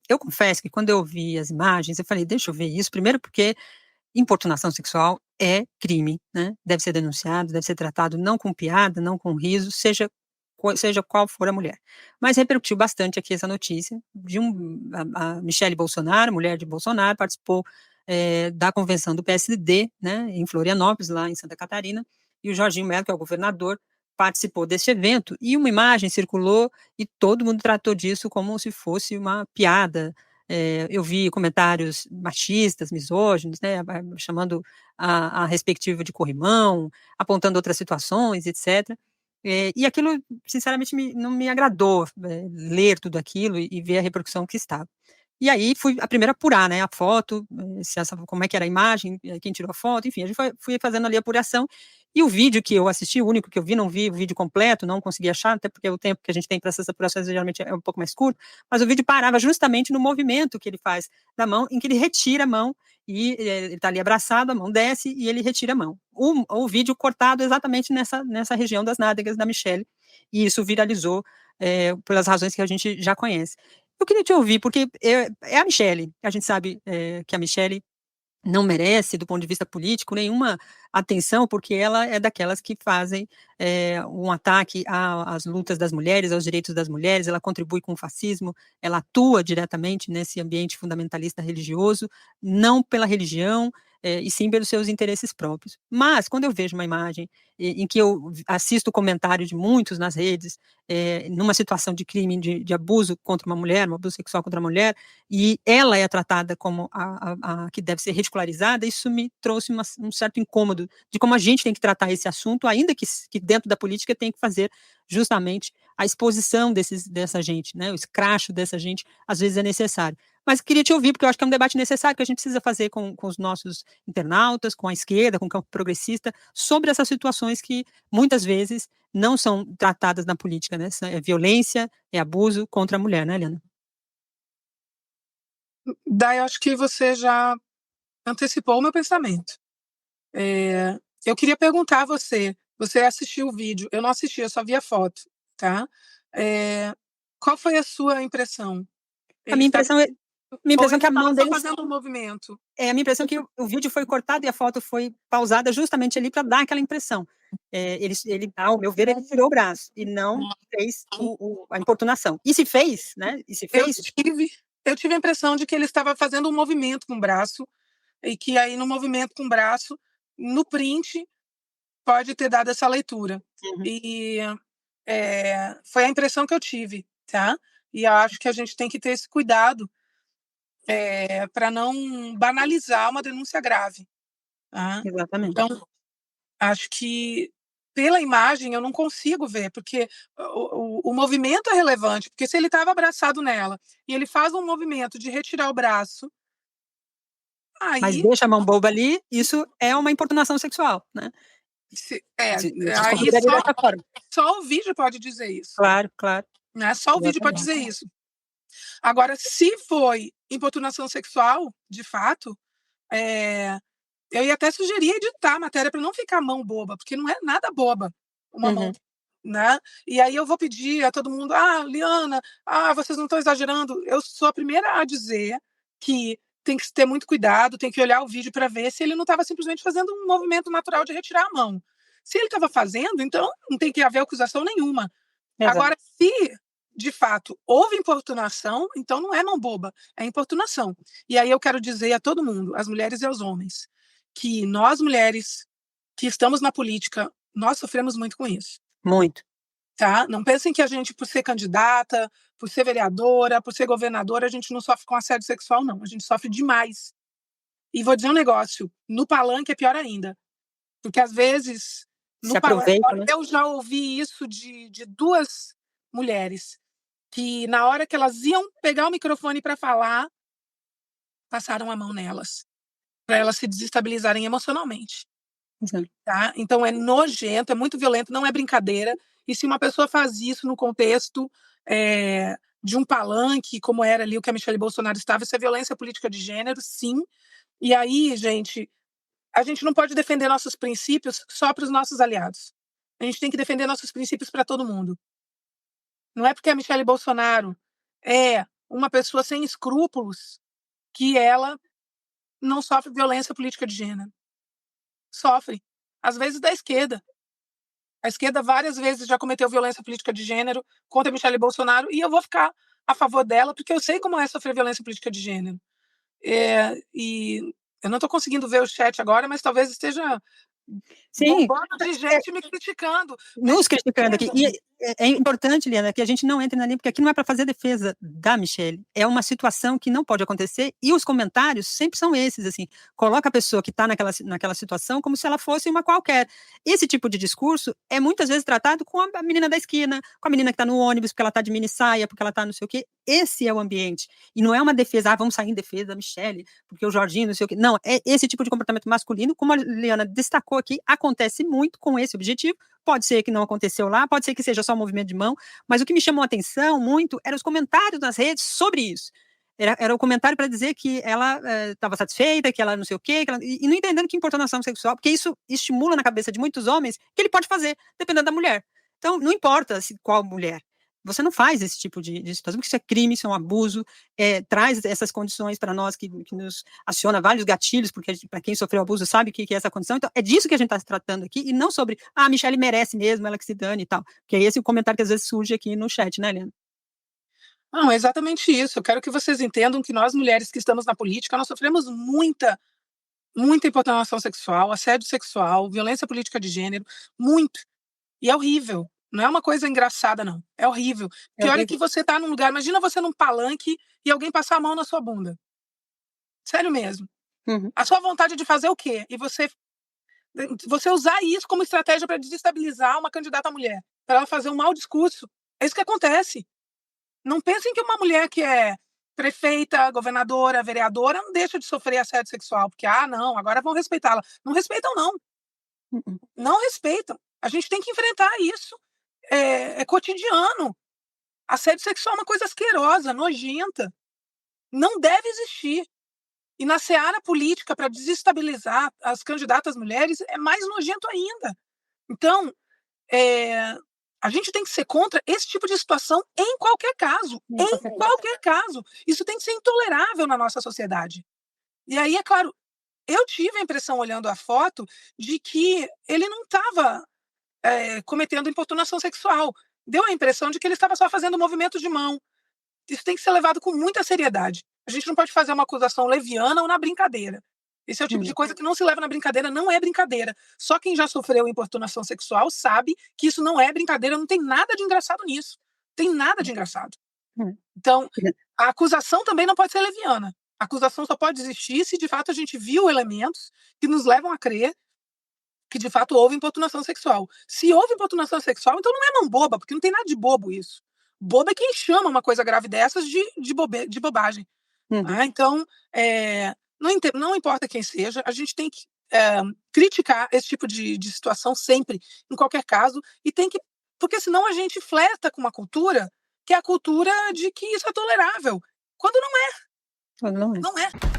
Eu confesso que quando eu vi as imagens, eu falei: "Deixa eu ver isso", primeiro porque importunação sexual é crime, né, deve ser denunciado, deve ser tratado não com piada, não com riso, seja qual for a mulher. Mas repercutiu bastante aqui essa notícia de a Michele Bolsonaro, mulher de Bolsonaro, participou, da convenção do PSD, né, em Florianópolis, lá em Santa Catarina, e o Jorginho Mello, que é o governador, participou desse evento, e uma imagem circulou e todo mundo tratou disso como se fosse uma piada. Eu vi comentários machistas, misóginos, né, chamando a respectiva de corrimão, apontando outras situações, etc. E aquilo, sinceramente, não me agradou, ler tudo aquilo e ver a repercussão que estava. E aí fui a primeira a apurar, né, a foto, se essa como é que era a imagem, quem tirou a foto, enfim, a gente fui fazendo ali a apuração, e o vídeo que eu assisti, o único que eu vi, não vi o vídeo completo, não consegui achar, até porque o tempo que a gente tem para essas apurações geralmente é um pouco mais curto, mas o vídeo parava justamente no movimento que ele faz da mão, em que ele retira a mão e, ele está ali abraçado, a mão desce e ele retira a mão. O vídeo cortado exatamente nessa região das nádegas da Michelle, e isso viralizou, pelas razões que a gente já conhece. Eu queria te ouvir, porque é a Michelle, a gente sabe, que a Michelle não merece, do ponto de vista político, nenhuma atenção, porque ela é daquelas que fazem um ataque às lutas das mulheres, aos direitos das mulheres, ela contribui com o fascismo, ela atua diretamente nesse ambiente fundamentalista religioso, não pela religião, e sim pelos seus interesses próprios. Mas, quando eu vejo uma imagem em que eu assisto o comentário de muitos nas redes, numa situação de crime, de abuso contra uma mulher, um abuso sexual contra a mulher, e ela é tratada como a que deve ser ridicularizada, isso me trouxe um certo incômodo de como a gente tem que tratar esse assunto, ainda que dentro da política tem que fazer justamente a exposição dessa gente, né, o escracho dessa gente, às vezes é necessário. Mas queria te ouvir, porque eu acho que é um debate necessário que a gente precisa fazer com os nossos internautas, com a esquerda, com o campo progressista, sobre essas situações que muitas vezes não são tratadas na política, né, é violência, é abuso contra a mulher, né, Eliana? Daí eu acho que você já antecipou o meu pensamento. Eu queria perguntar a você, você assistiu o vídeo, eu não assisti, eu só vi a foto, tá? Qual foi a sua impressão? A Ele minha estava impressão é minha ou impressão é ele que a estava mão só deles fazendo um movimento? minha impressão é que o vídeo foi cortado e a foto foi pausada justamente ali para dar aquela impressão. Ao meu ver, ele tirou o braço e não fez a importunação. E se fez, né, e se Eu fez tive eu tive a impressão de que ele estava fazendo um movimento com o braço, e que aí no movimento com o braço, no print, pode ter dado essa leitura. uhum, E, foi a impressão que eu tive, tá. E eu acho que a gente tem que ter esse cuidado, para não banalizar uma denúncia grave, tá. exatamente. Então, acho que pela imagem eu não consigo ver, porque o movimento é relevante, porque se ele estava abraçado nela e ele faz um movimento de retirar o braço, Mas aí deixa a mão boba ali, isso é uma importunação sexual, né. se Se aí configuraria dessa forma. só o vídeo pode dizer isso, Claro, claro, né, só o vídeo pode exatamente. dizer isso. Agora, se foi importunação sexual, de fato, eh, eu ia até sugerir editar a matéria para não ficar mão boba, porque não é nada boba uma mão, Uhum. né. E aí eu vou pedir a todo mundo: "Ah, Liana, vocês não estão exagerando?". Eu sou a primeira a dizer que tem que ter muito cuidado, tem que olhar o vídeo para ver se ele não estava simplesmente fazendo um movimento natural de retirar a mão. Se ele estava fazendo, então não tem que haver acusação nenhuma. Exato. Agora, se de fato houve importunação, então não é mão boba, é importunação. E aí eu quero dizer a todo mundo, às mulheres e aos homens, que nós mulheres que estamos na política, nós sofremos muito com isso, Muito. tá? Não pensem que a gente, por ser candidata, por ser vereadora, por ser governadora, a gente não sofre com assédio sexual, não. A gente sofre demais. E vou dizer um negócio, no palanque é pior ainda, porque às vezes Se no palanque, aproveitam, né. eu já ouvi isso de duas mulheres, que na hora que elas iam pegar o microfone para falar, passaram a mão nelas, para elas se desestabilizarem emocionalmente, Exato. tá. Então é nojento, é muito violento, não é brincadeira, e se uma pessoa faz isso no contexto, de um palanque, como era ali o que a Michelle Bolsonaro estava, isso é violência política de gênero, sim. E aí, gente, a gente não pode defender nossos princípios só para os nossos aliados. A gente tem que defender nossos princípios para todo mundo. Não é porque a Michelle Bolsonaro é uma pessoa sem escrúpulos que ela não sofre violência política de gênero. Sofre. Às vezes da esquerda. A esquerda várias vezes já cometeu violência política de gênero contra Michele Bolsonaro e eu vou ficar a favor dela, porque eu sei como é sofrer violência política de gênero. E eu não estou conseguindo ver o chat agora, mas talvez esteja Sim, bombando de gente me criticando. nos criticando aqui. E é importante, Liana, que a gente não entre na linha, porque aqui não é para fazer defesa da Michele. É uma situação que não pode acontecer e os comentários sempre são esses, assim, coloca a pessoa que está naquela situação como se ela fosse uma qualquer. Esse tipo de discurso é muitas vezes tratado com a menina da esquina, com a menina que está no ônibus, porque ela está de mini saia, porque ela está não sei o quê. Esse é o ambiente. E não é uma defesa, vamos sair em defesa da Michele, porque o Jorginho, não sei o quê. Não, é esse tipo de comportamento masculino, como a Liana destacou aqui, acontece muito com esse objetivo. Pode ser que não aconteceu lá, pode ser que seja só um movimento de mão, mas o que me chamou a atenção muito eram os comentários nas redes sobre isso. Era o comentário para dizer que ela estava satisfeita, que ela não sei o quê, e não entendendo que importunação sexual, porque isso estimula na cabeça de muitos homens que ele pode fazer, dependendo da mulher. Então, não importa qual mulher. Você não faz esse tipo de situação, porque isso é crime, isso é um abuso, traz essas condições para nós que nos aciona vários gatilhos, porque para quem sofreu abuso sabe o que é essa condição. Então, é disso que a gente está se tratando aqui, e não sobre, a Michele merece mesmo, ela que se dane e tal. Que é esse o comentário que às vezes surge aqui no chat, né, Helena? Não, é exatamente isso. Eu quero que vocês entendam que nós, mulheres que estamos na política, nós sofremos muita importunação sexual, assédio sexual, violência política de gênero, muito. E é horrível. Não é uma coisa engraçada, não. É horrível. Pior é que você tá num lugar, imagina você num palanque e alguém passar a mão na sua bunda. Sério mesmo. Uhum. A sua vontade de fazer o quê? E você usar isso como estratégia para desestabilizar uma candidata mulher, para ela fazer um mau discurso. É isso que acontece. Não pensem que uma mulher que é prefeita, governadora, vereadora, não deixa de sofrer assédio sexual, porque, não, agora vão respeitá-la. Não respeitam, não. Uhum. Não respeitam. A gente tem que enfrentar isso. É cotidiano. Assédio sexual é uma coisa asquerosa, nojenta. Não deve existir. E na seara política, para desestabilizar as candidatas mulheres, é mais nojento ainda. Então, a gente tem que ser contra esse tipo de situação em qualquer caso. Em qualquer caso. Isso tem que ser intolerável na nossa sociedade. E aí, é claro, eu tive a impressão, olhando a foto, de que ele não estava cometendo importunação sexual. Deu a impressão de que ele estava só fazendo movimento de mão. Isso tem que ser levado com muita seriedade. A gente não pode fazer uma acusação leviana ou na brincadeira. Esse é o tipo de coisa que não se leva na brincadeira, não é brincadeira. Só quem já sofreu importunação sexual sabe que isso não é brincadeira, não tem nada de engraçado nisso. Tem nada de engraçado. Então, a acusação também não pode ser leviana. A acusação só pode existir se de fato a gente viu elementos que nos levam a crer que de fato houve importunação sexual. Se houve importunação sexual, então não é mão boba, porque não tem nada de bobo isso. Bobo é quem chama uma coisa grave dessas de bobagem. Então, não importa quem seja, a gente tem que criticar esse tipo de situação sempre, em qualquer caso, e tem que, porque senão a gente flerta com uma cultura que é a cultura de que isso é tolerável, quando não é. Não é. Não é.